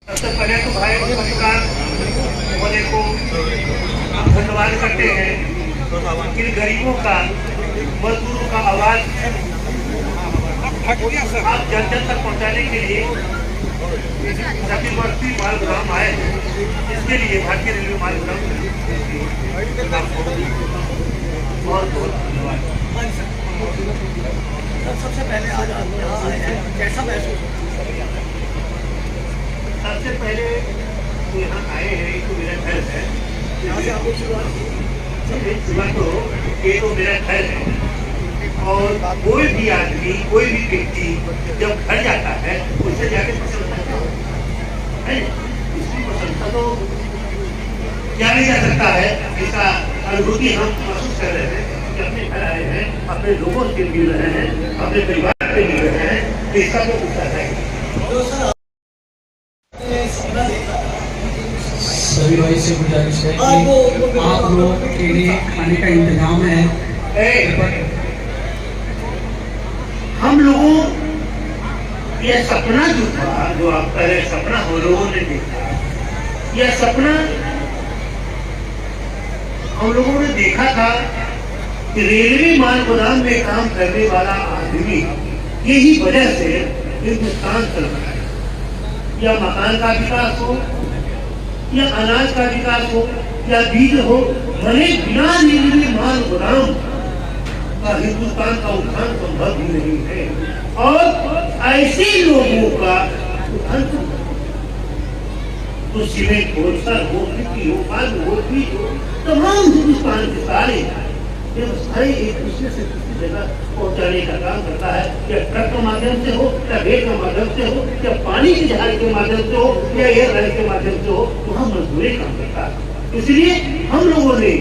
सबसे पहले तो भाई पत्रकार महोदय को धन्यवाद करते हैं। इन गरीबों का, मजदूरों का आवाज आप जन जन तक पहुंचाने के लिए प्रतिवर्ती मालग्राम आए हैं। इसके लिए भारतीय रेलवे मालग्राम बहुत बहुत धन्यवाद। सबसे पहले आज आप यहाँ आए हैं, कैसा महसूस होता है? सबसे पहले तो यहाँ आए हैं, एक तो मेरा घर है। यहाँ से आपको शुरुआत तो ये तो मेरा घर है और कोई भी आदमी, कोई भी व्यक्ति जब घर जाता है उससे जाके प्रसन्नता है। इसकी प्रसन्नता तो क्या नहीं जा सकता है। इसका अनुभूति हम महसूस कर रहे हैं कि अपने घर आए हैं, अपने लोगों से मिल रहे हैं, अपने परिवार से मिल रहे हैं। इसका तो उत्साह है। सभी भाई से गुजारिश है कि आप लोग के लिए खाने का इंतजाम है। हम लोगों यह सपना जो था, जो आप पहले सपना हम लोगों ने देखा, यह सपना हम लोगों ने देखा था कि रेलवे माल गोदाम में काम करने वाला आदमी यही वजह से हिंदुस्तान चल रहा है। या मकान का विकास हो, या अनाज का विकास हो, या बीज हो, भले बिना रेलवे माल गोदाम का हिंदुस्तान का उत्थान संभव ही नहीं है। और ऐसे लोगों का उत्थान तो सीमेंट हो, सर हो, मिट्टी हो, बालू हो, बीज हो, तमाम हिंदुस्तान के सारे एक दूसरे से दूसरी जगह पहुंचाने का काम करता है। या ट्रक के माध्यम से हो, या रेल के माध्यम से हो, या पानी के जहाज के माध्यम से हो, या एयरलाइन के माध्यम से हो, वहाँ मजदूरी काम करता है। इसलिए हम लोगों ने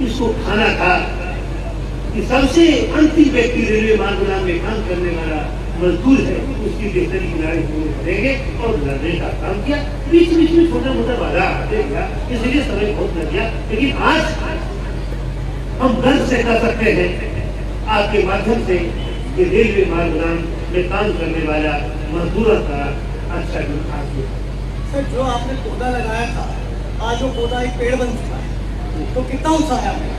इसको ठाना था कि सबसे अंतिम व्यक्ति रेलवे माल गोदाम में काम करने वाला मजदूर है, उसकी बेहतरी किनारे करेंगे और लड़ने का काम किया। बीच बीच में छोटा मोटा बाधा आते गया, इसलिए समय बहुत लग गया। लेकिन आज हम गर्व से कह सकते हैं आपके माध्यम से कि रेलवे माल गोदाम में काम करने वाला मजदूरों का अच्छा विकास हुआ। सर, जो आपने पौधा लगाया था, आज वो पौधा एक पेड़ बन चुका है, तो कितना उत्साह है आपने?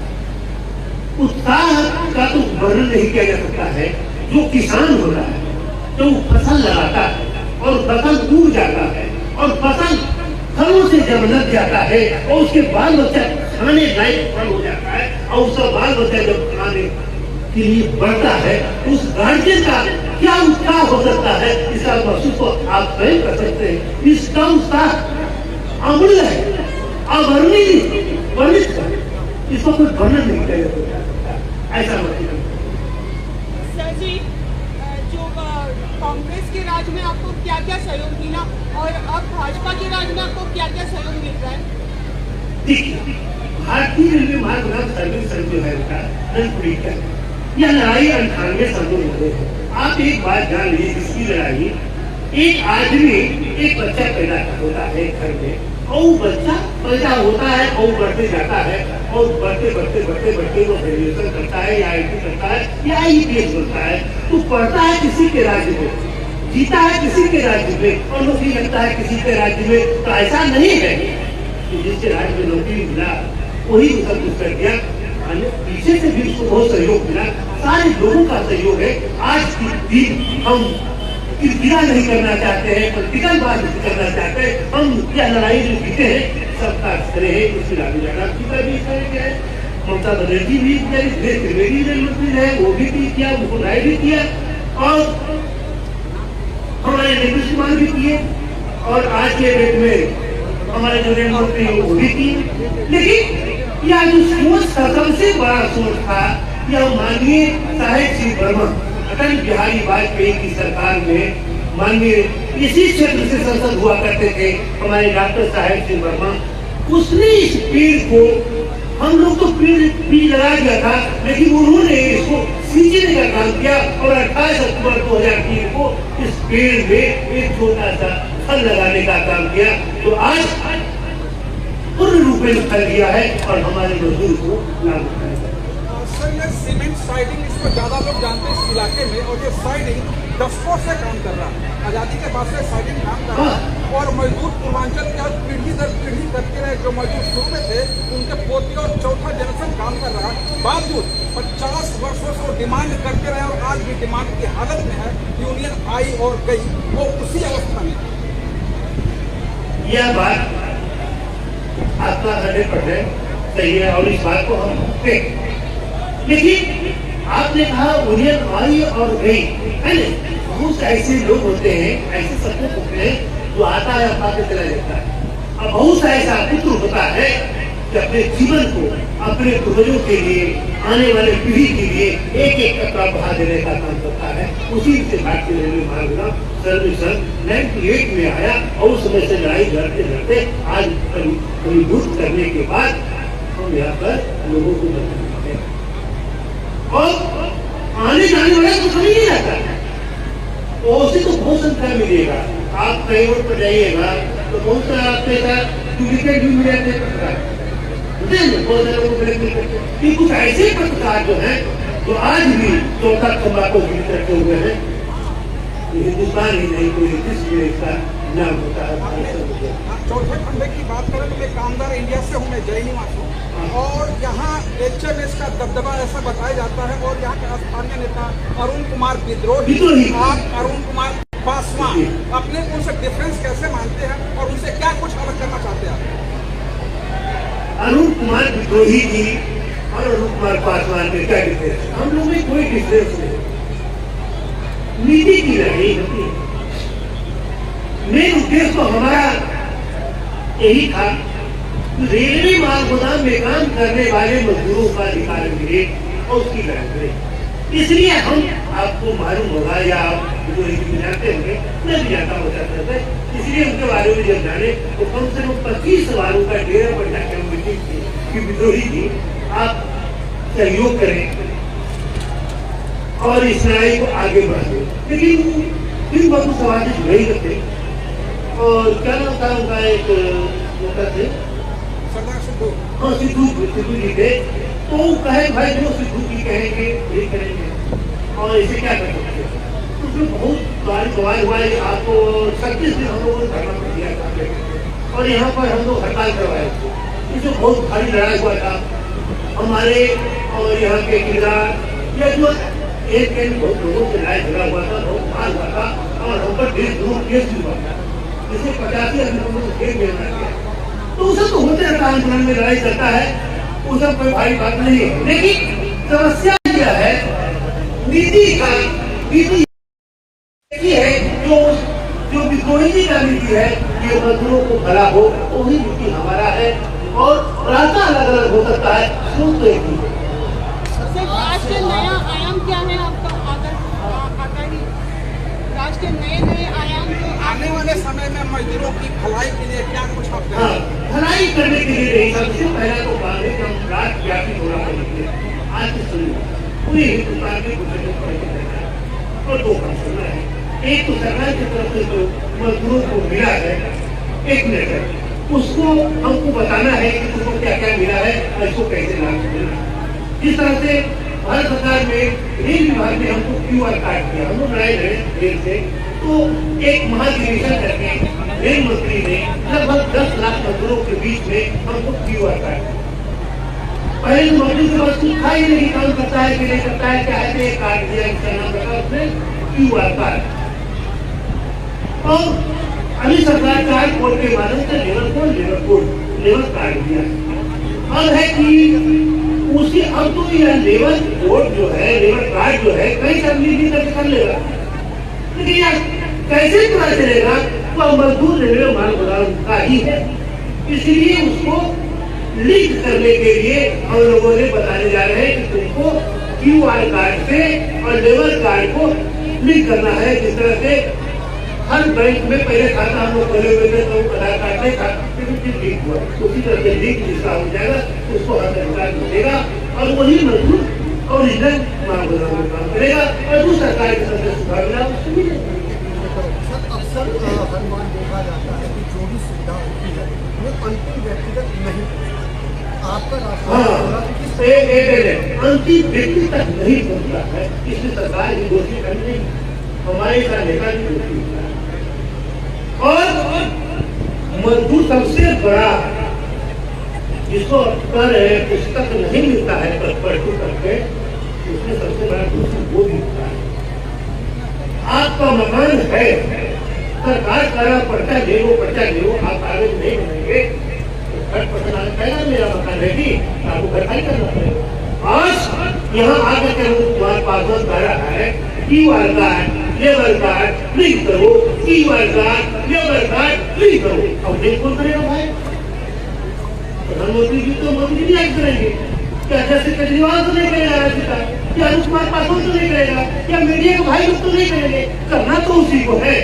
उत्साह का तो वर्णन नहीं किया जा सकता है। जो किसान हो रहा है, जो फसल लगाता है और फसल उग जाता है और फसल फलों से जब लग जाता है और उसके बाल बच्चा खाने लायक फल हो जाता है और उसका बाल बच्चा जब खाने के लिए बढ़ता है, उस गार्जियन का क्या उत्साह हो सकता है, इसका महसूस तो आप स्वयं कर सकते हैं। इसका उत्साह अमूल्य है, अवर्णनीय, वर्णित है। इसको कोई वर्णन नहीं किया जा सकता। ऐसा मतलब सर जी, जो कांग्रेस के राज में आपको क्या क्या सहयोग मिला और अब भाजपा के राज में आपको क्या क्या सहयोग मिल रहा है? देखिए, भारतीय रेलवे माल गोदाम सर्विस संघ जो है उसका ननपुरी का यह लड़ाई 98 सालों में हुई है। आप एक बात जान लीजिए, इसकी लड़ाई एक आदमी, एक बच्चा पैदा होता है घर में और बच्चा पैदा होता है और बढ़ते जाता है और बढ़ते बढ़ते बढ़ते बढ़ते वो ग्रेजुएशन करता है या IT करता है या IPS बनता है। तो पढ़ता है किसी के राज्य में, जीता है किसी के राज्य में और नौकरी लगता है किसी के राज्य में। तो ऐसा नहीं है कि जिसके राज्य में नौकरी मिला वही सब कुछ कर दिया। पीछे से भी उसको बहुत सहयोग मिला, सारे लोगों का सहयोग है। आज की दिन हम किरकिरा नहीं करना चाहते हैं, पॉलिटिकल बात नहीं करना चाहते हैं। हम यह लड़ाई जो जीते हैं सबका श्रेय है, उसकी लालू यादव जी का भी श्रेय है, ममता बनर्जी भी त्रिवेदी रेल मंत्री रहे, वो भी किया, उनको राय भी किया और हमारे नीतीश कुमार भी किए और आज के डेट में हमारे जो रेल मंत्री वो भी किए। लेकिन यह जो सोच था, सबसे बड़ा सोच था, यह माननीय साहेब सिंह वर्मा, अटल बिहारी वाजपेयी की सरकार में माननीय इसी क्षेत्र से सांसद हुआ करते थे हमारे डॉक्टर साहेब सिंह वर्मा। उसने इस पेड़ को, हम लोग तो पेड़ लगा दिया था, लेकिन उन्होंने इसको सींचने का काम किया और 28 अक्टूबर 2003 को इस पेड़ में एक छोटा सा फल लगाने का काम किया। तो आज पूर्ण रूप में फल दिया है और हमारे मजदूर को लागू करेगा। सर, ये सीमेंट साइडिंग, इसको ज्यादा लोग जानते हैं इस इलाके में, और ये साइडिंग दशकों से काम कर रहा है, आज़ादी के बाद से साइलेंट काम कर रहा है और मजदूर पूर्वांचल के पीढ़ी दर पीढ़ी करते रहे, जो मजदूर शुरू में थे उनके पोते और चौथा जनरेशन काम कर रहा है। बावजूद 50 वर्षों से वो डिमांड करते रहे और आज भी डिमांड की हालत में है। यूनियन आई और गई, वो उसी अवस्था में। यह बात आपका 100% सही है और इस बात को हम लेकिन आपने कहा यूनियन आई और गई, है ना? बहुत ऐसे लोग होते हैं, ऐसे सपूत होते हैं जो आता है और आके चला जाता है। अब बहुत सा ऐसा पुत्र होता है कि अपने जीवन को अपने पूर्वजों के लिए, आने वाले पीढ़ी के लिए एक एक कतरा बढ़ा देने का काम करता है। उसी से भारतीय रेलवे महाविद्यालय सर्विसन 98 में आया और उस समय से लड़ाई लड़ते लड़ते आज परिभूत करने के बाद हम यहाँ पर लोगों को बताते हैं और आने जाने वाला तो समझ नहीं आता है। उसे तो बहुत संख्या मिलेगा। आप कहीं रोड पर जाइएगा तो बहुत सारा आपके साथ डुप्लीकेट भी मिल जाते हैं। बहुत सारे लोगों को कुछ ऐसे पत्रकार जो हैं जो आज भी चौथा खंबा को जीवित रखे हुए हैं। हिंदुस्तान ही नहीं कोई देश में इसका नाम होता है। चौथे खंबे की बात करें तो मैं कामदार इंडिया से हूँ, मैं जय निवास हूँ और यहाँ HMS का दबदबा ऐसा बताया जाता है और यहाँ के स्थानीय नेता अरुण कुमार विद्रोही, आप अरुण कुमार पासवान अपने उनसे डिफरेंस कैसे मानते हैं और उनसे क्या कुछ अलग करना चाहते हैं? अरुण कुमार विद्रोही जी और अरुण कुमार पासवान में क्या डिफरेंस है? हम लोग में कोई डिफरेंस नहीं, नीति की लड़ाई होती है। मेन उद्देश्य तो हमारा यही था रेलवे माल गोदाम में काम करने वाले मजदूरों का अधिकार मिले और उसकी लड़ाई करें। इसलिए हम आपको मालूम होगा या आप जानते होंगे, मैं भी जानता हो जाता है, इसलिए उनके बारे में जब जाने तो कम से कम 25 सवालों का डेरा पर जाकर मीटिंग की कि विद्रोही जी आप सहयोग करें और इस लड़ाई को आगे बढ़ाए। लेकिन फिर बहुत सवाल नहीं करते और क्या नाम था उनका एक नेता थे सिद्धू जी थे, तो कहे भाई जो सिद्धू जी कहेंगे यही करेंगे और इसे क्या कर सकते हैं। उसमें बहुत सारी सवाल हुआ है। आपको 36 दिन हम लोगों ने धरना कर दिया और यहाँ पर हम लोग हड़ताल करवाए थे। इसमें बहुत भारी लड़ाई हुआ था हमारे और यहाँ के किरदार या जो एक बहुत लोगों से लड़ाई झगड़ा हुआ था, बहुत मार हुआ था और हम पर देशद्रोह केस भी हुआ था, जिसे 85 लोगों को जेल में डाला गया। तो उसे तो होते रहता है, आंदोलन में लड़ाई करता है, उसे कोई भारी बात नहीं है। लेकिन समस्या यह है नीति का, नीति है जो विद्रोही का नीति है कि मजदूरों को भला हो, तो वही नीति हमारा है और रास्ता अलग अलग हो सकता है, सोच तो एक ही है। आज के नया आयाम क्या है आपका? आगामी राष्ट्र के नए आयाम जो आने वाले समय में मजदूरों की भलाई के लिए क्या कुछ आप करेंगे? भलाई करने के लिए नहीं, सबसे पहला तो बात है कि हम राष्ट्रव्यापी होना पड़ेगा। आज के समय पूरे हिंदुस्तान में कुछ और दो काम करना है। एक तो सरकार की तरफ से जो मजदूरों को मिला है, एक मिनट उसको हमको बताना है कि उसको क्या क्या मिला है और इसको कैसे लाभ मिला। जिस तरह से भारत सरकार में रेल विभाग ने हमको QR कार्ड दिया, हम लोग लड़ाई लड़े रेल से, तो एक महाधिवेशन करके रेल मंत्री ने लगभग 10 लाख मजदूरों के बीच में हमको QR कार्ड दिया। पहले तो मजदूर के पास कुछ था ही नहीं, काम करता है कि नहीं करता है, क्या है कार्ड दिया, इसका नाम रखा उसने QR कार्ड। और अभी सरकार कार्ड कोड के माध्यम से लेबर कार्ड दिया। अब है कि उसकी अब तो यह लेबर कोड जो है, लेबर कार्ड जो है, कई तब्दीली कर लेगा, लेकिन यार कैसे पता चलेगा वो मजदूर रेलवे माल गोदाम का ही है। इसलिए उसको लिंक करने के लिए हम लोगों ने बताने जा रहे हैं कि तुमको QR कार्ड से और लेबर कार्ड को लिंक करना है। जिस तरह से हर बैंक में पहले खाता हम लोग खोले हुए थे तो आधार कार्ड से खाता लिंक हुआ, उसी तरह से लिंक जिसका हो जाएगा उसको हर सरकार मिलेगा और वही मजदूर और इधर माल गोदाम में काम करेगा और जो सरकार के साथ सुधार मिला उसको मिलेगा। अक्सर हर बार देखा जाता है कि जो भी सुविधा होती है वो अंतिम व्यक्तिगत नहीं, आपका रास्ता अंतिम व्यक्ति तक नहीं पहुंचता है। इसलिए सरकार की दोषी करनी नहीं। हमारे हमारे साथ नेता भी दोस्ती होता है। और मजदूर सबसे बड़ा जिसको पर पुस्तक नहीं मिलता है पढ़ू करके, उसमें सबसे बड़ा पुस्तक वो भी होता है। आपका मकान है, सरकार करा पर्चा ले लो, आप कागज नहीं बनेंगे तो घर पसंद मेरा मकान है कि आपको घर खाली करना पड़ेगा। आज यहाँ आकर के तुम्हारे पास आ रहा है QR card, labour card please करो, QR card, labour card please करो। अब नहीं कौन करेगा भाई? प्रधानमंत्री जी तो मोदी जी आज करेंगे क्या? जैसे केजरीवाल तो नहीं करेगा राजनीति, क्या कुमार पासवान तो नहीं करेगा, क्या मीडिया के भाई लोग तो नहीं करेंगे? करना तो उसी को है।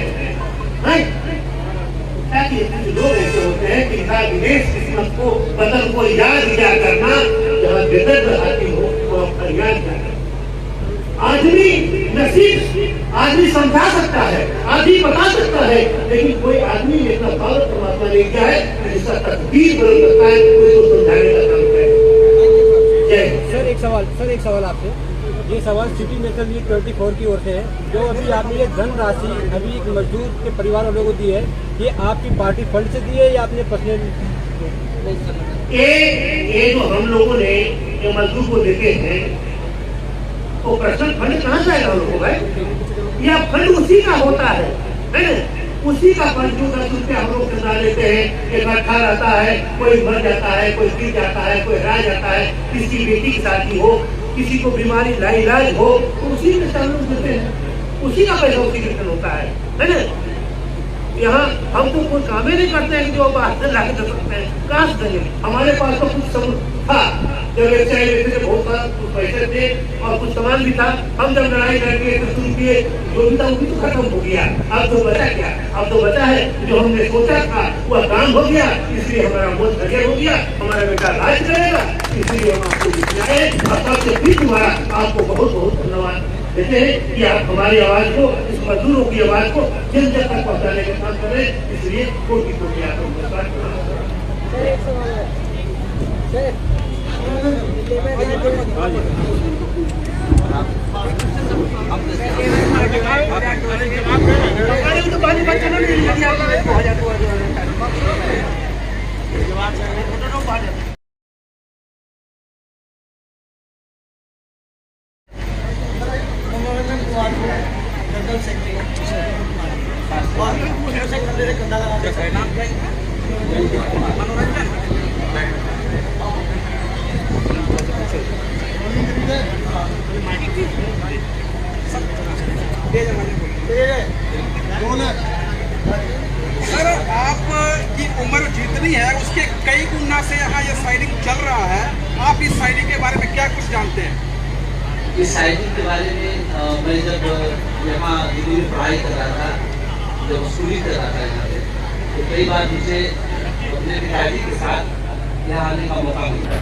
लोग ऐसे होते हैं कि विदेश किस्मत को वतन को याद क्या करना, जहाँ बेदर्द आती हो वो फरियाद क्या करना। आदमी नसीब आदमी समझा सकता है, आदमी बता सकता है, लेकिन कोई आदमी इतना भारत परमात्मा ने किया है जिसका तकदीर बदल सकता है, उसको समझाने का काम करें। सर एक सवाल आपसे, ये सवाल सिटी नेशनल लीग 24 की ओर से है। जो अभी आपने ये धनराशि अभी एक मजदूर के परिवार वालों को दी है, ये आपकी पार्टी फंड से दी है या आपने पर्सनल? ये जो हम लोगों ने जो मजदूर को देते हैं तो पर्सनल फंड कहाँ से आएगा हम लोगों को? या फंड उसी का होता है ना? उसी का फंड जो 10 रुपया हम लोग चंदा लेते हैं, इकट्ठा रहता है, कोई मर जाता है, कोई गिर जाता है, कोई रह जाता है, किसी बेटी की शादी हो, किसी को बीमारी लाइलाज हो, तो उसी में हम लोग देते हैं, उसी का पैसा उसी के होता है ना? यहाँ हम तो कोई काम ही नहीं करते हैं जो बाहर से ला के दे सकते हैं, कहाँ से देंगे? हमारे पास तो कुछ सबूत था, जब एक बहुत सारा पैसे थे और कुछ सामान भी था। हम जब लड़ाई करके शुरू किए, जो भी था वो भी तो खत्म हो गया। अब तो बचा क्या? अब तो बचा है जो हमने सोचा था वह काम हो गया, इसलिए हमारा बहुत क्लियर हो गया, हमारा बेटा राज करेगा, इसलिए हम आपको दिखाए। और सबसे फिर तुम्हारा आपको बहुत बहुत धन्यवाद देते हैं कि आप हमारी आवाज को, इस मजदूरों की आवाज को जन जन तक पहुँचाने का काम कर रहे हैं, इसलिए कोटि कोटि आपको नमस्कार। सर आपकी उम्र जितनी है उसके कई गुना से यहाँ ये साइडिंग चल रहा है, आप इस साइडिंग के बारे में क्या कुछ जानते हैं? इस साइडिंग के बारे में मैं जब यहाँ दिल्ली में पढ़ाई कर रहा था, जब स्कूलिंग कर रहा था यहाँ पे, तो कई बार मुझे अपने पिताजी के साथ यहाँ आने का मौका मिला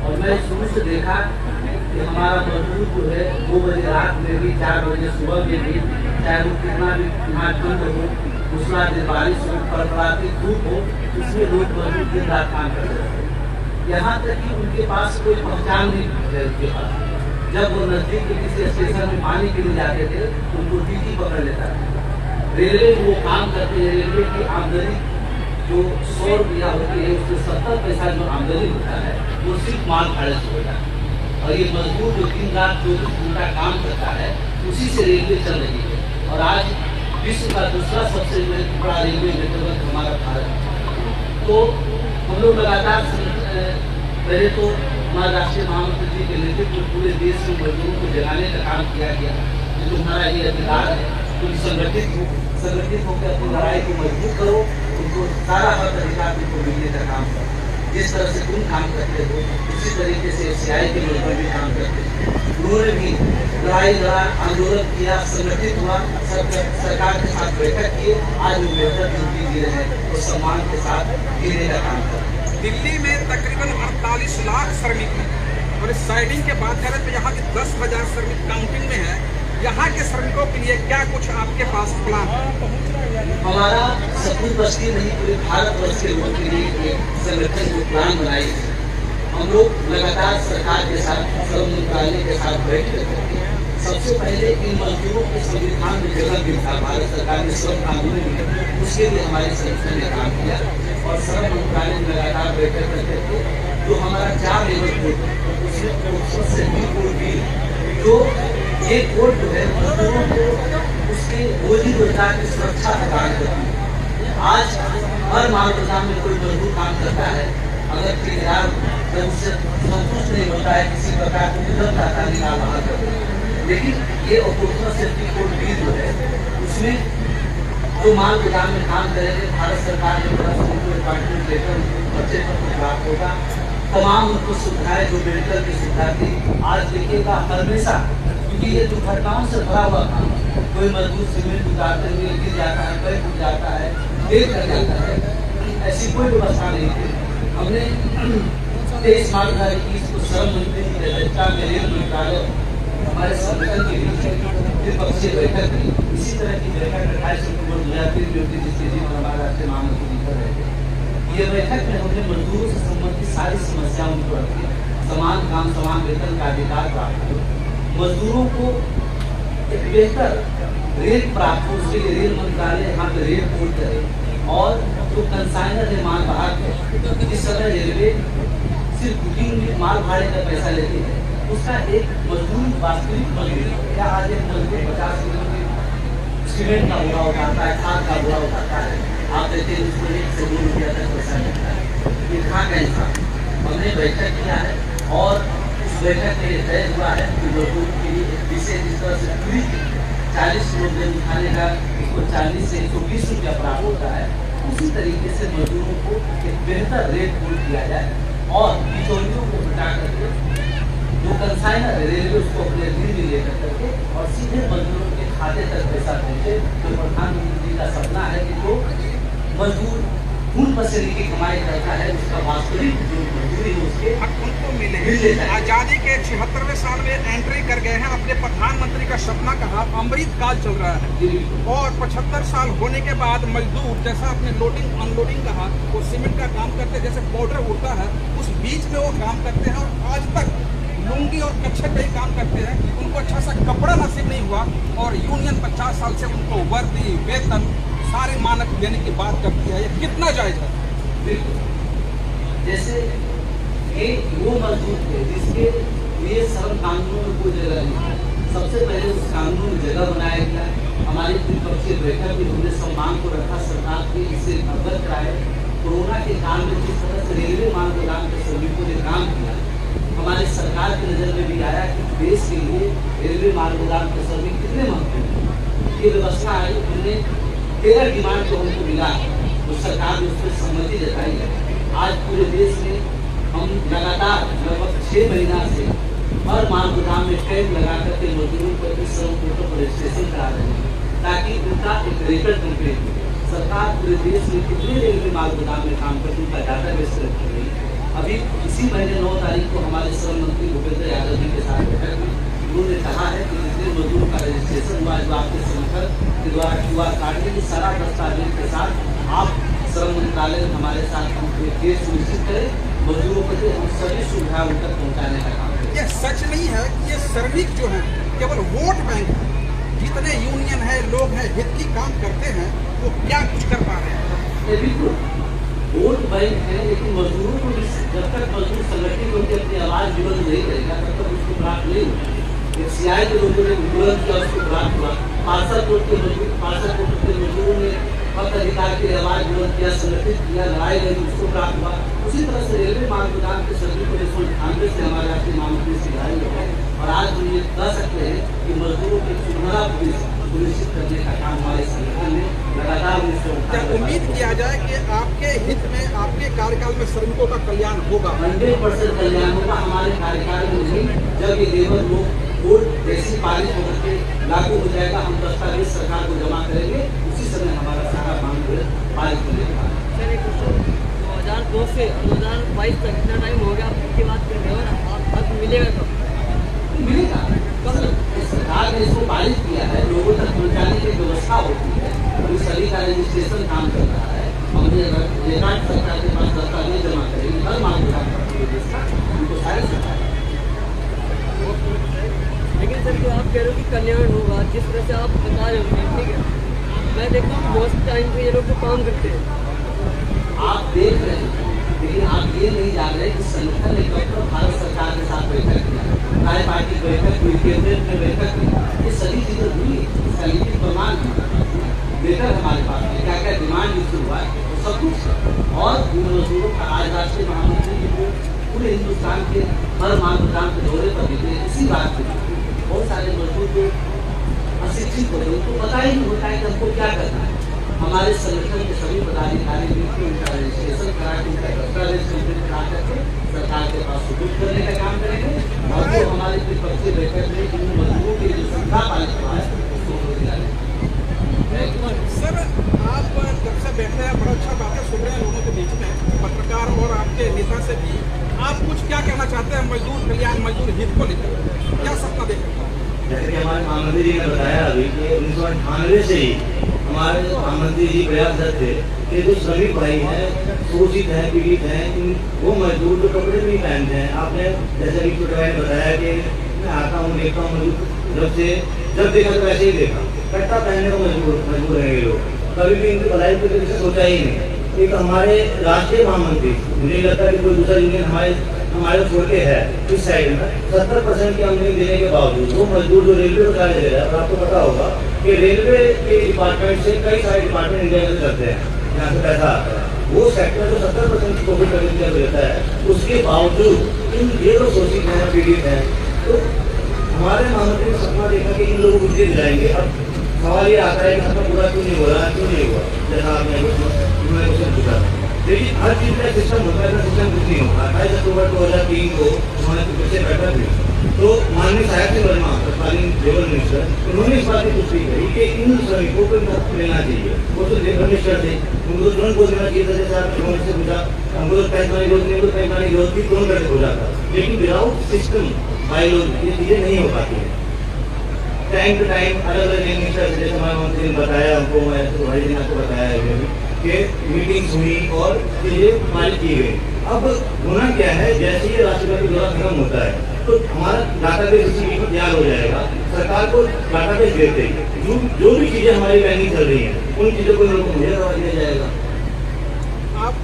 और मैं शुरू से देखा कि हमारा मजदूर जो है 2 बजे रात में भी, 4 बजे सुबह में भी, चाहे वो कितना भी यहाँ ठंड हो, दूसरा दिन बारिश हो, कड़कड़ाती धूप हो, उसमें लोग मजदूर दिन रात काम करते रहते। यहाँ तक कि उनके पास कोई पहचान नहीं है। उनके पास जब वो नजदीक के किसी स्टेशन में पानी के लिए जाते थे तो उनको टीटी पकड़ लेता था। रेलवे वो काम करते हैं, रेलवे की आमदनी जो 100 रुपया होती है उसमें 70 पैसा जो आमदनी होता है वो सिर्फ माल भाड़े से होता है। और ये मजदूर जो दिन रात 24 घंटा काम करता है उसी से रेलवे चल रही है। और आज विश्व का दूसरा सबसे बड़ा रेलवे नेटवर्क हमारा भारत है। तो हम लोग लगातार पहले तो हमारे राष्ट्रीय महामंत्री जी के नेतृत्व में पूरे देश में मजदूरों को जगाने का काम किया गया, जो हमारा ये अधिकार है। तो संगठित होकर अपनी लड़ाई को मजबूत करो, उनको सारा हक अधिकार उनको मिलने का काम करो। जिस तरह से तुम काम करते हो उसी तरीके से FCI के लोग भी काम करते हैं। उन्होंने भी लड़ाई लड़ा, आंदोलन किया, संगठित हुआ, सरकार के साथ बैठक किए, आज वो बेहतर ड्यूटी दे रहे हैं और सम्मान के साथ जीने का काम कर रहे हैं। दिल्ली में तकरीबन 48 लाख श्रमिक हैं और इस साइडिंग के बात करें तो यहाँ के 10,000 श्रमिक काउंटिंग में है। यहाँ के श्रमिकों के लिए क्या कुछ आपके पास प्लान है? हमारा सपूत बस्ती नहीं, पूरे भारतवर्ष के लोगों के लिए एक संगठन को प्लान बनाई है। हम लोग लगातार सरकार के साथ, श्रम मंत्रालय के साथ बैठक करके सबसे पहले इन मजदूरों के संविधान में जगह भी था, भारत सरकार ने श्रम कानून में उसके लिए हमारे संगठन ने काम किया और श्रम मंत्रालय में लगातार बैठक करते थे। जो हमारा 4 लेबर कोड उसमें से भी कोड भी जो ये कोड जो है मजदूरों को उसके रोजी रोजगार की सुरक्षा प्रदान करती है। आज हर माल बाजार में कोई मजदूर काम करता है, अगर ठेकेदार जब उससे संतुष्ट नहीं होता है, किसी प्रकार को विलंब आता है निकाल बाहर करते हैं। लेकिन ये ऑपरेशनल सेफ्टी कोड भी जो है उसमें जो माल गोदाम में काम करेंगे भारत सरकार की तरफ से उनको अपॉइंटमेंट लेकर बच्चे पर प्राप्त होगा। तमाम उनको सुविधाएं जो मेडिकल की सुविधा थी आज देखिएगा हमेशा, क्योंकि ये दुर्घटनाओं से भरा हुआ काम, कोई मजदूर सीमेंट उतारते हुए गिर जाता है, पैर टूट जाता है, देर कर जाता है, ऐसी कोई व्यवस्था नहीं थी। हमने 23 मार्च 2021 को श्रम मंत्री की अध्यक्षता में रेल मंत्रालय हमारे संगठन के बीच त्रिपक्षीय बैठक हुई। इसी तरह की बैठक 28 अक्टूबर 2003 में होती जिसके जीवन हमारे राष्ट्रीय महामंत्री कर रहे थे। ये बैठक में हमने मजदूरों से संबंधित सारी समस्याओं को रखी, समान काम समान वेतन का अधिकार प्राप्त हो, मजदूरों को एक बेहतर रेट प्राप्त हो, उसके लिए रेल मंत्रालय यहाँ पे रेट पोर्ट करे और जो कंसाइनर है माल भाड़ा जिस समय रेलवे सिर्फ बुकिंग में माल भाड़े का पैसा लेती है, उसका एक मजदूर वास्तविक मजदूर क्या आज एक मजदूर 50 किलो सीमेंट का बुरा उठाता है, खाद का बुरा उठाता है, आप देखते हैं उसको 1 से 2 रुपया तक पैसा मिलता है। ये कहाँ का इंसान? हमने बैठक किया है और उस बैठक में यह तय हुआ है कि मजदूर के लिए विषय जिस तरह से पूरी 40 किलो उठाने का 140 से 120 रुपया प्राप्त होता है, उसी तरीके से मजदूरों को एक बेहतर रेट पूर्ण किया जाए और बिचौलियों को हटा करके जो कंसाइनर है रेलवे उसको अपने दिल में लेकर करके और सीधे मजदूरों के खाते तक पैसा पहुँचे। तो प्रधानमंत्री जी का सपना है कि जो मजदूर खून पसीने की कमाई करता है उसका वास्तविक जो मजदूरी है उसके उनको मिले। आजादी के 76वें साल में एंट्री कर गए हैं, अपने प्रधानमंत्री का सपना कहा, अमृत काल चल रहा है और 75 साल होने के बाद मजदूर जैसा अपने लोडिंग अनलोडिंग कहा, वो सीमेंट का काम करते जैसे पाउडर उड़ता है उस बीच में वो काम करते हैं और आज तक लुंगी और कच्छे पे ही काम करते हैं। उनको अच्छा सा कपड़ा नसीब नहीं हुआ और यूनियन 50 साल से उनको वर्दी वेतन सारे मानक देने की बात करती है, ये कितना जायज है? बिल्कुल, जैसे ये वो मजदूर थे जिसके लिए श्रम कानूनों में कोई जगह नहीं है, सबसे पहले उस कानून में जगह बनाया गया। हमारी त्रिपक्षीय बैठक में हमने सम्मान को रखा, सरकार के इससे अवगत कराए। कोरोना के काल में जिस तरह से रेलवे माल गोदाम के श्रमिकों ने काम किया, हमारी सरकार की नजर में भी आया कि देश के लिए रेलवे माल गोदाम के श्रमिक कितने महत्वपूर्ण है। ये व्यवस्था आई, हमने 13 डिमांड जो हमको मिला तो सरकार ने उस पर सहमति जताई है। आज पूरे देश में हम लगातार लगभग 6 महीना से हर माल गोदाम में कैंप लगा करके मजदूरों को इस श्रम पोर्टल पर रजिस्ट्रेशन करा रहे हैं ताकि उनका एक रिकॉर्ड कंप्लीट हो। सरकार पूरे देश में कितने रेलवे माल गोदाम में काम करती उनका डाटा बेस रखी गई। अभी इसी महीने 9 तारीख को हमारे श्रम मंत्री भूपेंद्र यादव जी के साथ बैठक में उन्होंने कहा है कि जितने मजदूरों का रजिस्ट्रेशन हुआ जो आपके संगठन के द्वारा QR काटने की सारा दस्तावेज के साथ आप श्रम मंत्रालय में हमारे साथ केस सुनिश्चित करें, मजदूरों को हम सभी सुविधा उन तक पहुँचाने का काम करें। ये सच नहीं है कि ये श्रमिक जो है केवल वोट बैंक है, जितने यूनियन है लोग हैं हित की काम करते हैं वो क्या कुछ कर पा रहे हैं? बिल्कुल वोट बैंक है, लेकिन मजदूरों को जब तक मजदूर संगठन होकर अपनी आवाज बुलंद नहीं करेगा तब तक उसको प्राप्त नहीं होगा। सीआई के लोगों ने बुलंद किया, उसको प्राप्त हुआ। पार्सल कोर्ट के मजदूरों ने हक अधिकार की आवाज बुलंद किया, संगठित किया, लड़ाई लड़ी, उसको प्राप्त हुआ। उसी तरह से रेलवे माल गोदाम के श्रमिकों ने 1998 से हमारे राष्ट्रीय महामंत्री से लड़ाई लड़ी और आज हम ये कह सकते हैं कि मजदूरों की सुनहरा सुनिश्चित करने का काम हमारे संगठन ने लगातार। क्या उम्मीद किया जाए कि आपके हित में आपके कार्यकाल में श्रमिकों का कल्याण होगा? 100% कल्याण होगा हमारे कार्यकाल में नहीं। जब ये लेबर लोग कोड जैसी पारित होकर के लागू हो जाएगा, हम दस्तावेज सरकार को जमा करेंगे, उसी समय हमारा सारा मांग पारित होने का। सर एक 2002 से 2022 तक इतना टाइम हो गया, आपकी बात कर रहे हो ना, अब मिलेगा कब? मिलेगा सरकार ने इसको पारित किया है, लोगों तक पहुँचाने की व्यवस्था होती है, तो सभी का रजिस्ट्रेशन काम कर रहा है। हमने रिकॉर्ड सरकार के पास दस्तावेज जमा करेंगे, हर मांग उनको सारे सरकार लेकिन सर जो आप कह रहे हो कि कल्याण होगा, जिस तरह से आप बता रहे हो, ठीक है, मैं देखता हूँ बहुत टाइम पे ये लोग तो काम करते हैं। आप देख रहे हैं, लेकिन आप ये नहीं जान रहे कि संगठन ने कब तक भारत सरकार के साथ बैठक किया, कार्य पार्टी बैठक हुई, केंद्र में बैठक हुई, ये सभी चीजें हुई, इसका लिखित प्रमाण लेकर हमारे पास है, क्या क्या डिमांड इशू हुआ है सब कुछ। और इन मजदूरों का आज राष्ट्रीय महामंत्री जी को पूरे हिंदुस्तान के हर महाप्रधान के दौरे पर निकले इसी बात पे। बहुत सारे मजदूर जो अशिक्षित होते हैं उनको पता ही नहीं होता है कि हमको क्या करना है। हमारे संगठन के सभी पदाधिकारी मिलकर उनका रजिस्ट्रेशन करा के उनका दस्तावेज कंप्लीट करा करके सरकार के पास सुपुर्द करने का काम करेंगे। और जो हमारे त्रिपक्षीय बैठक में इन मजदूरों के जो संख्या पालित हुआ है उसको दिलाने। सर आप जब से बैठे हैं बड़ा अच्छा बातें सुन रहे हैं लोगों के बीच में, पत्रकार और आपके नेता से भी, आप कुछ क्या कहना चाहते हैं मजदूर कल्याण, मजदूर हित को लेकर, क्या सपना देख सकता है? जैसे कि हमारे महामंत्री जी ने बताया अभी कि 1998 से ही हमारे महामंत्री जी प्रयासरत थे कि जो श्रमिक भाई हैं, शोषित हैं, पीड़ित हैं, वो मजदूर जो कपड़े नहीं पहनते हैं, आपने जैसे कि छोटे भाई ने बताया कि मैं आता हूँ देखता हूँ मजदूर जब देखा तो वैसे ही देखा, कट्टा पहनने को मजबूर हैं ये लोग, कभी भी इनकी भलाई के लिए सोचा ही नहीं। एक हमारे राष्ट्रीय महामंत्री, मुझे लगता है कि कोई दूसरा यूनियन हमारे छोड़ के है इस साइड में 70% की आमदनी देने के बावजूद वो मजदूर जो रेलवे को कार्य दे रहा है, और आपको पता होगा कि रेलवे के डिपार्टमेंट से कई सारे डिपार्टमेंट इंडिया में करते हैं, यहाँ से पैसा आता है, वो सेक्टर जो 70% की कोविड करने देता है, उसके बावजूद इन ये लोग शोषित हैं, पीड़ित हैं। तो हमारे महामंत्री ने सपना देखा कि इन लोगों को दिए दिलाएंगे। अब सवाल ये आता है कि सपना पूरा क्यों नहीं हो रहा, क्यों नहीं हुआ, जैसा आपने क्वेश्चन पूछा। लेकिन हर चीज का सिस्टम होता है, सिस्टम कुछ नहीं होता। 28 अक्टूबर 2003 को उन्होंने फिर से बैठक हुई तो माननीय साहब सिंह वर्मा तत्कालीन लेबर मिनिस्टर, उन्होंने इस बात की पुष्टि करी कि इन श्रमिकों को लेना चाहिए। वो तो लेबर मिनिस्टर थे, उनको तो तुरंत बोल देना चाहिए था, जैसे आपने से पूछा हमको तो पैसा की जरूरत नहीं, तो पैसा की जरूरत थी, तुरंत करके हो जाता। लेकिन विदाउट सिस्टम बायलॉज ये चीजें नहीं हो पाती है। टाइम टू टाइम अलग अलग मिनिस्टर, जैसे हमारे मंत्री ने बताया हमको, मैं तो भाई ने आपको बताया है कि मीटिंग्स हुई और चीजें पारित की गई। अब होना क्या है, जैसे ही राष्ट्रव्यापी दौरा खत्म होता है तो हमारा डाटाबेस इसी बीच में तैयार हो जाएगा। सरकार को डाटाबेस देते ही जो भी चीजें हमारी बैंकिंग चल रही हैं उन चीजों को लोगों को मुहैया करवा दिया जाएगा। आप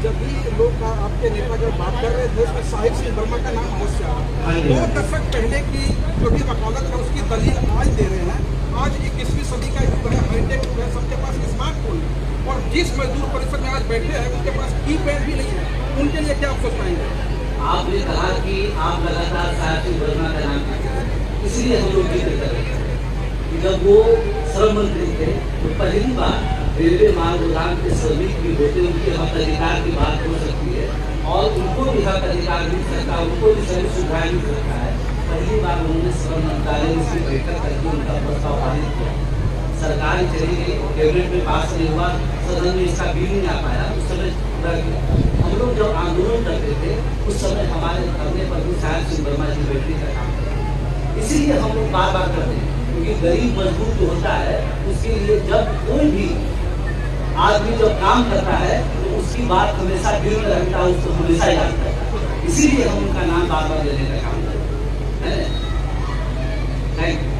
जब भी लोग आपके नेता जब बात कर रहे थे उसमें साहिब सिंह वर्मा का नाम अवश्य आया। 2 दशक पहले की जो भी वकालत है उसकी दलील आज दे रहे हैं। आज 21वीं सदी का युग है, हाईटेक युग है, सबके पास स्मार्टफोन है और जिस मजदूर परिषद में आज बैठे हैं उनके पास कीपैड भी नहीं है, उनके लिए क्या आप सोच पाएंगे? आपने कहा कि आप लगातार साहिब सिंह वर्मा का नाम लेते हैं, इसलिए हम लोग जिक्र कर रहे हैं कि जब वो श्रम मंत्री थे तो पहली बार रेलवे मार्ग उड़ान के श्रमिक भी होते उनके हक अधिकार की बात हो सकती है और उनको भी हक अधिकार मिल सकता है, उनको भी सभी सुविधाएं मिल सकता है। पहली बार उन्होंने श्रम मंत्रालय में इसकी बैठक करके उनका प्रस्ताव पारित किया। सरकार चली गई, कैबिनेट में पास नहीं हुआ, सदन में इसका बिल नहीं आ पाया, उस समय पूरा किया। हम लोग जब आंदोलन करते थे उस समय हमारे धरने पर भी साहिब सिंह वर्मा जी बैठने का काम किया। इसीलिए हम लोग बार बार करते हैं क्योंकि गरीब मजदूर जो होता है उसके लिए जब कोई भी आदमी जब काम करता है तो उसकी बात हमेशा दिल में रहता है, उसको हमेशा याद करता है। इसीलिए हम उनका नाम बार बार लेने का काम करते हैं। Thank you.